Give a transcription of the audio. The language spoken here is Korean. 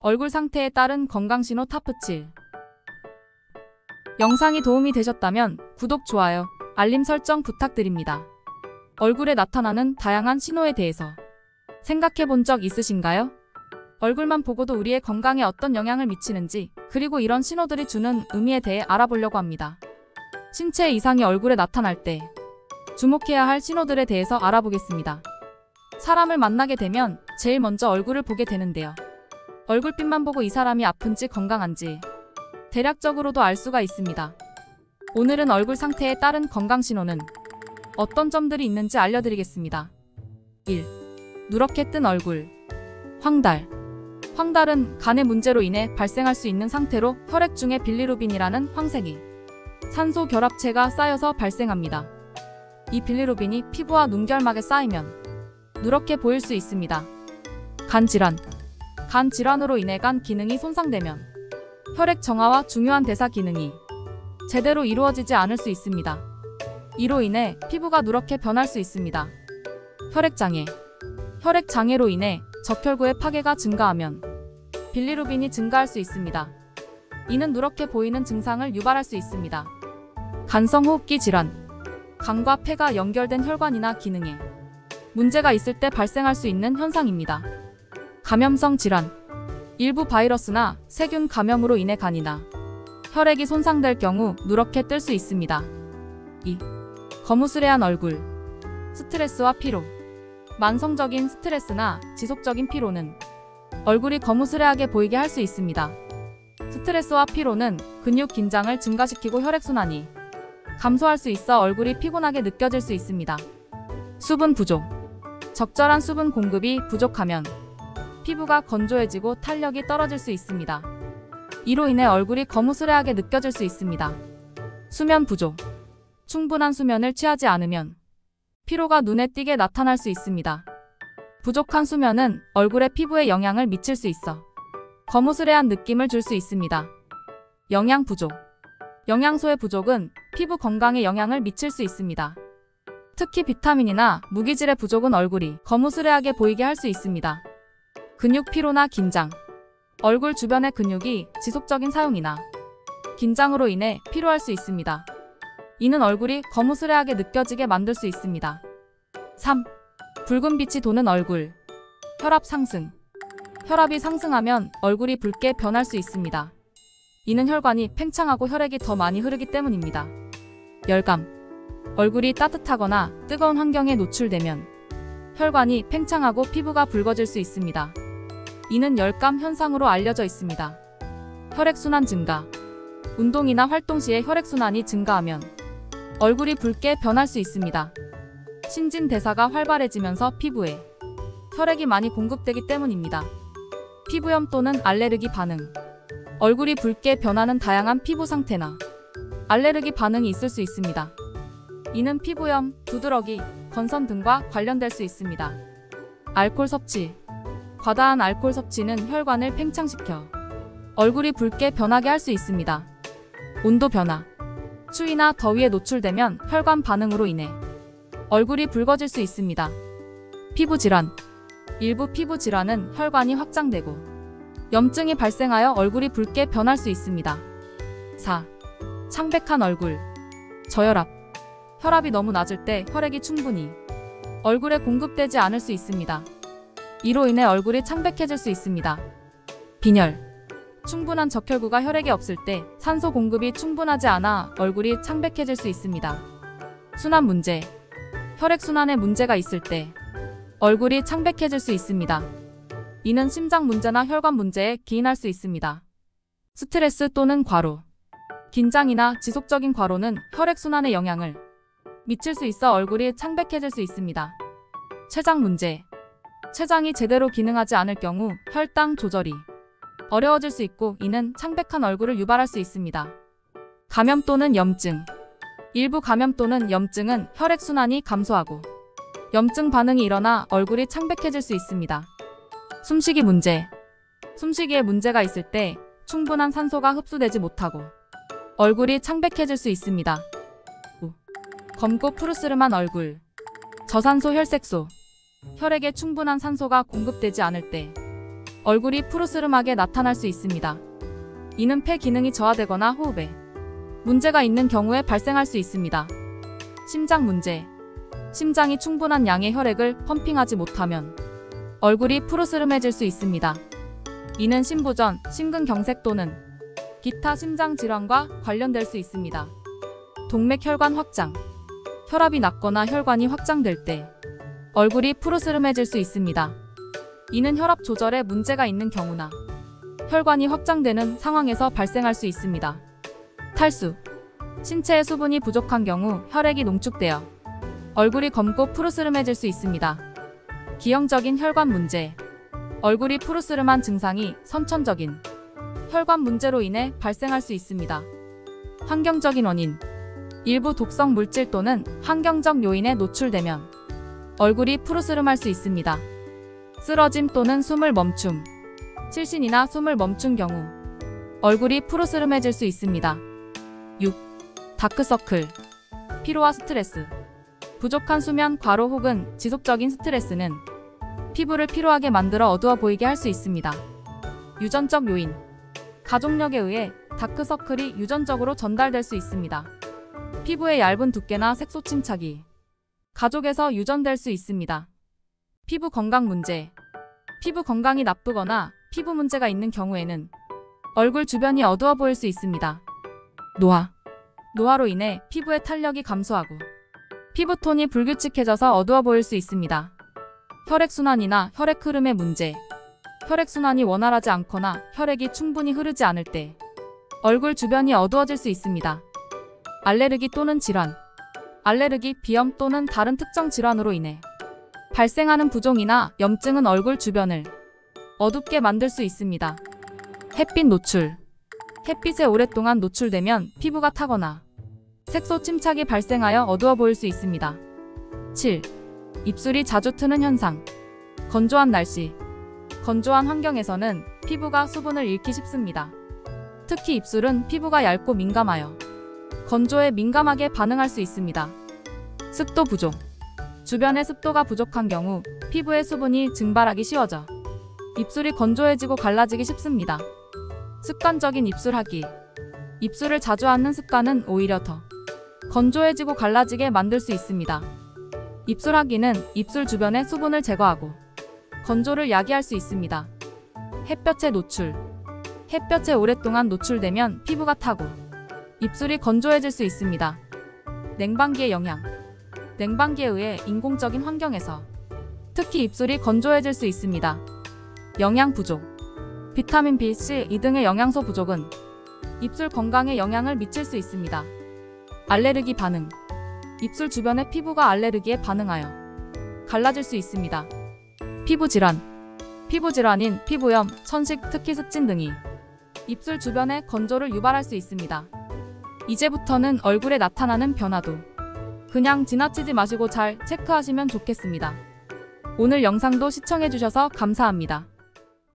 얼굴 상태에 따른 건강신호 타프7. 영상이 도움이 되셨다면 구독, 좋아요, 알림 설정 부탁드립니다. 얼굴에 나타나는 다양한 신호에 대해서 생각해 본 적 있으신가요? 얼굴만 보고도 우리의 건강에 어떤 영향을 미치는지, 그리고 이런 신호들이 주는 의미에 대해 알아보려고 합니다. 신체 이상이 얼굴에 나타날 때 주목해야 할 신호들에 대해서 알아보겠습니다. 사람을 만나게 되면 제일 먼저 얼굴을 보게 되는데요. 얼굴빛만 보고 이 사람이 아픈지 건강한지 대략적으로도 알 수가 있습니다. 오늘은 얼굴 상태에 따른 건강신호는 어떤 점들이 있는지 알려드리겠습니다. 1. 누렇게 뜬 얼굴. 황달. 황달은 간의 문제로 인해 발생할 수 있는 상태로 혈액 중에 빌리루빈이라는 황색이 산소 결합체가 쌓여서 발생합니다. 이 빌리루빈이 피부와 눈결막에 쌓이면 누렇게 보일 수 있습니다. 간 질환. 간 질환으로 인해 간 기능이 손상되면 혈액 정화와 중요한 대사 기능이 제대로 이루어지지 않을 수 있습니다. 이로 인해 피부가 누렇게 변할 수 있습니다. 혈액장애. 혈액장애로 인해 적혈구의 파괴가 증가하면 빌리루빈이 증가할 수 있습니다. 이는 누렇게 보이는 증상을 유발할 수 있습니다. 간성호흡기 질환. 간과 폐가 연결된 혈관이나 기능에 문제가 있을 때 발생할 수 있는 현상입니다. 감염성 질환. 일부 바이러스나 세균 감염으로 인해 간이나 혈액이 손상될 경우 누렇게 뜰 수 있습니다. 2. 거무스레한 얼굴. 스트레스와 피로. 만성적인 스트레스나 지속적인 피로는 얼굴이 거무스레하게 보이게 할 수 있습니다. 스트레스와 피로는 근육 긴장을 증가시키고 혈액순환이 감소할 수 있어 얼굴이 피곤하게 느껴질 수 있습니다. 수분 부족. 적절한 수분 공급이 부족하면 피부가 건조해지고 탄력이 떨어질 수 있습니다. 이로 인해 얼굴이 거무스레하게 느껴질 수 있습니다. 수면 부족. 충분한 수면을 취하지 않으면 피로가 눈에 띄게 나타날 수 있습니다. 부족한 수면은 얼굴의 피부에 영향을 미칠 수 있어 거무스레한 느낌을 줄 수 있습니다. 영양 부족. 영양소의 부족은 피부 건강에 영향을 미칠 수 있습니다. 특히 비타민이나 무기질의 부족은 얼굴이 거무스레하게 보이게 할 수 있습니다. 근육 피로나 긴장. 얼굴 주변의 근육이 지속적인 사용이나 긴장으로 인해 피로할 수 있습니다. 이는 얼굴이 거무스레하게 느껴지게 만들 수 있습니다. 3. 붉은 빛이 도는 얼굴. 혈압 상승. 혈압이 상승하면 얼굴이 붉게 변할 수 있습니다. 이는 혈관이 팽창하고 혈액이 더 많이 흐르기 때문입니다. 열감. 얼굴이 따뜻하거나 뜨거운 환경에 노출되면 혈관이 팽창하고 피부가 붉어질 수 있습니다. 이는 열감 현상으로 알려져 있습니다. 혈액순환 증가. 운동이나 활동 시에 혈액순환이 증가하면 얼굴이 붉게 변할 수 있습니다. 신진대사가 활발해지면서 피부에 혈액이 많이 공급되기 때문입니다. 피부염 또는 알레르기 반응. 얼굴이 붉게 변하는 다양한 피부 상태나 알레르기 반응이 있을 수 있습니다. 이는 피부염, 두드러기, 건선 등과 관련될 수 있습니다. 알코올 섭취. 과다한 알코올 섭취는 혈관을 팽창시켜 얼굴이 붉게 변하게 할 수 있습니다. 온도 변화. 추위나 더위에 노출되면 혈관 반응으로 인해 얼굴이 붉어질 수 있습니다. 피부 질환. 일부 피부 질환은 혈관이 확장되고 염증이 발생하여 얼굴이 붉게 변할 수 있습니다. 4. 창백한 얼굴. 저혈압. 혈압이 너무 낮을 때 혈액이 충분히 얼굴에 공급되지 않을 수 있습니다. 이로 인해 얼굴이 창백해질 수 있습니다. 빈혈. 충분한 적혈구가 혈액에 없을 때 산소 공급이 충분하지 않아 얼굴이 창백해질 수 있습니다. 순환 문제. 혈액순환에 문제가 있을 때 얼굴이 창백해질 수 있습니다. 이는 심장 문제나 혈관 문제에 기인할 수 있습니다. 스트레스 또는 과로. 긴장이나 지속적인 과로는 혈액순환에 영향을 미칠 수 있어 얼굴이 창백해질 수 있습니다. 췌장 문제. 췌장이 제대로 기능하지 않을 경우 혈당 조절이 어려워질 수 있고 이는 창백한 얼굴을 유발할 수 있습니다. 감염 또는 염증. 일부 감염 또는 염증은 혈액순환이 감소하고 염증 반응이 일어나 얼굴이 창백해질 수 있습니다. 숨쉬기 문제. 숨쉬기에 문제가 있을 때 충분한 산소가 흡수되지 못하고 얼굴이 창백해질 수 있습니다. 5. 검고 푸르스름한 얼굴. 저산소 혈색소. 혈액에 충분한 산소가 공급되지 않을 때 얼굴이 푸르스름하게 나타날 수 있습니다. 이는 폐 기능이 저하되거나 호흡에 문제가 있는 경우에 발생할 수 있습니다. 심장 문제. 심장이 충분한 양의 혈액을 펌핑하지 못하면 얼굴이 푸르스름해질 수 있습니다. 이는 심부전, 심근경색 또는 기타 심장 질환과 관련될 수 있습니다. 동맥혈관 확장. 혈압이 낮거나 혈관이 확장될 때 얼굴이 푸르스름해질 수 있습니다. 이는 혈압 조절에 문제가 있는 경우나 혈관이 확장되는 상황에서 발생할 수 있습니다. 탈수. 신체에 수분이 부족한 경우 혈액이 농축되어 얼굴이 검고 푸르스름해질 수 있습니다. 기형적인 혈관 문제. 얼굴이 푸르스름한 증상이 선천적인 혈관 문제로 인해 발생할 수 있습니다. 환경적인 원인. 일부 독성 물질 또는 환경적 요인에 노출되면 얼굴이 푸르스름할 수 있습니다. 쓰러짐 또는 숨을 멈춤. 실신이나 숨을 멈춘 경우 얼굴이 푸르스름해질 수 있습니다. 6. 다크서클. 피로와 스트레스. 부족한 수면, 과로 혹은 지속적인 스트레스는 피부를 피로하게 만들어 어두워 보이게 할 수 있습니다. 유전적 요인. 가족력에 의해 다크서클이 유전적으로 전달될 수 있습니다. 피부의 얇은 두께나 색소 침착이 가족에서 유전될 수 있습니다. 피부 건강 문제. 피부 건강이 나쁘거나 피부 문제가 있는 경우에는 얼굴 주변이 어두워 보일 수 있습니다. 노화. 노화로 인해 피부의 탄력이 감소하고 피부톤이 불규칙해져서 어두워 보일 수 있습니다. 혈액순환이나 혈액 흐름의 문제. 혈액순환이 원활하지 않거나 혈액이 충분히 흐르지 않을 때 얼굴 주변이 어두워질 수 있습니다. 알레르기 또는 질환. 알레르기, 비염 또는 다른 특정 질환으로 인해 발생하는 부종이나 염증은 얼굴 주변을 어둡게 만들 수 있습니다. 햇빛 노출. 햇빛에 오랫동안 노출되면 피부가 타거나 색소 침착이 발생하여 어두워 보일 수 있습니다. 7. 입술이 자주 트는 현상. 건조한 날씨. 건조한 환경에서는 피부가 수분을 잃기 쉽습니다. 특히 입술은 피부가 얇고 민감하여 건조에 민감하게 반응할 수 있습니다. 습도 부족. 주변에 습도가 부족한 경우 피부에 수분이 증발하기 쉬워져 입술이 건조해지고 갈라지기 쉽습니다. 습관적인 입술하기. 입술을 자주 핥는 습관은 오히려 더 건조해지고 갈라지게 만들 수 있습니다. 입술하기는 입술 주변의 수분을 제거하고 건조를 야기할 수 있습니다. 햇볕에 노출. 햇볕에 오랫동안 노출되면 피부가 타고 입술이 건조해질 수 있습니다. 냉방기의 영향. 냉방기에 의해 인공적인 환경에서 특히 입술이 건조해질 수 있습니다. 영양 부족. 비타민 B, C, E 등의 영양소 부족은 입술 건강에 영향을 미칠 수 있습니다. 알레르기 반응. 입술 주변의 피부가 알레르기에 반응하여 갈라질 수 있습니다. 피부 질환. 피부 질환인 피부염, 천식, 특히 습진 등이 입술 주변에 건조를 유발할 수 있습니다. 이제부터는 얼굴에 나타나는 변화도 그냥 지나치지 마시고 잘 체크하시면 좋겠습니다. 오늘 영상도 시청해주셔서 감사합니다.